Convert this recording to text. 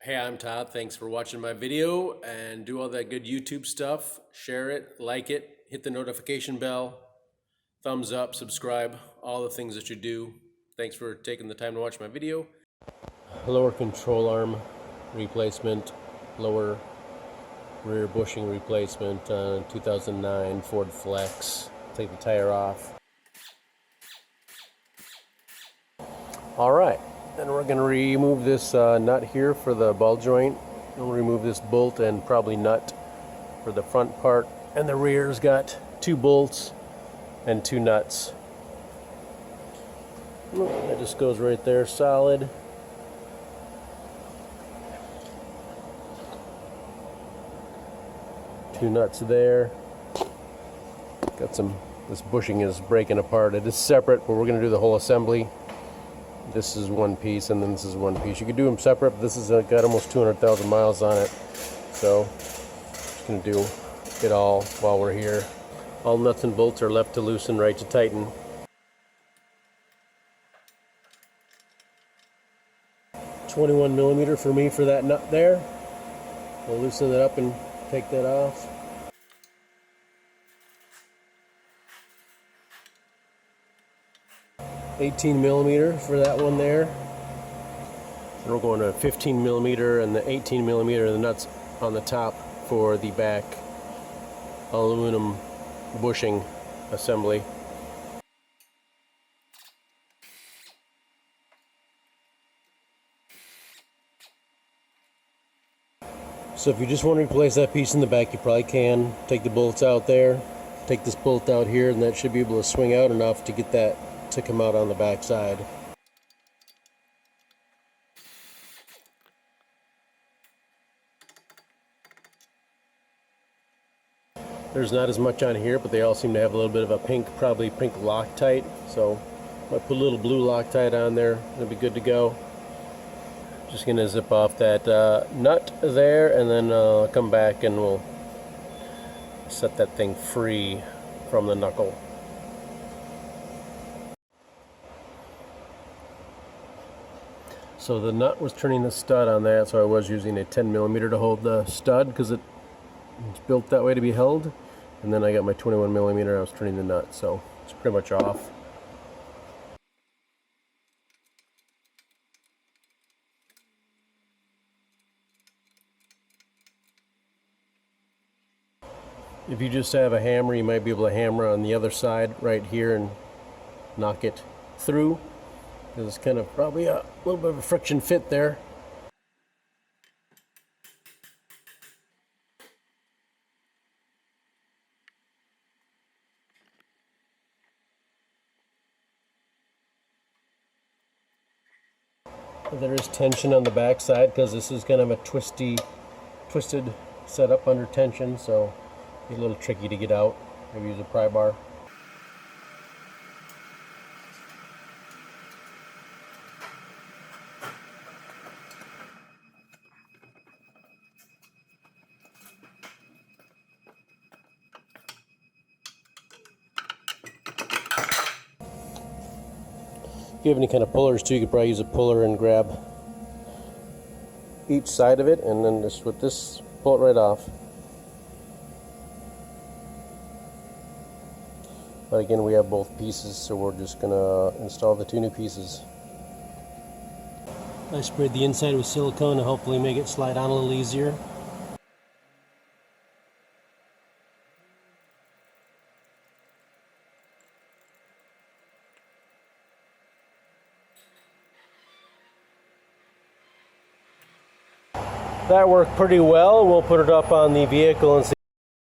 Hey, I'm Todd. Thanks for watching my video, and do all that good YouTube stuff. Share it, like it, hit the notification bell, thumbs up, subscribe, all the things that you do. Thanks for taking the time to watch my video. Lower control arm replacement, lower rear bushing replacement on 2009 Ford Flex. Take the tire off. All right. Then we're going to remove this nut here for the ball joint. We'll remove this bolt and probably nut for the front part. And the rear's got 2 bolts and 2 nuts. That just goes right there, solid. Two nuts there. Got some, this bushing is breaking apart. It is separate, but we're going to do the whole assembly. This is one piece, and then this is one piece. You could do them separate, but this has got almost 200,000 miles on it. So, just going to do it all while we're here. All nuts and bolts are left to loosen, right to tighten. .21mm for me for that nut there. We'll loosen it up and take that off. .18mm for that one there. And we're going to 15mm and the 18mm, the nuts on the top for the back aluminum bushing assembly. So if you just want to replace that piece in the back, you probably can. Take the bolts out there, take this bolt out here, and that should be able to swing out enough to get that to come out on the back side. There's not as much on here, but they all seem to have a little bit of a pink, probably pink Loctite. So I put a little blue Loctite on there. It'll be good to go. Just gonna zip off that nut there, and then come back and we'll set that thing free from the knuckle. So the nut was turning the stud on that, so I was using a 10mm to hold the stud because it's built that way to be held. And then I got my 21mm, I was turning the nut, so it's pretty much off. If you just have a hammer, you might be able to hammer on the other side right here and knock it through. There's kind of probably a little bit of a friction fit there. There is tension on the back side because this is kind of a twisted setup under tension, so it's a little tricky to get out. Maybe use a pry bar. If you have any kind of pullers too, you could probably use a puller and grab each side of it, and then just with this, pull it right off. But again, we have both pieces, so we're just gonna install the 2 new pieces. I sprayed the inside with silicone to hopefully make it slide on a little easier. That worked pretty well. We'll put it up on the vehicle and see.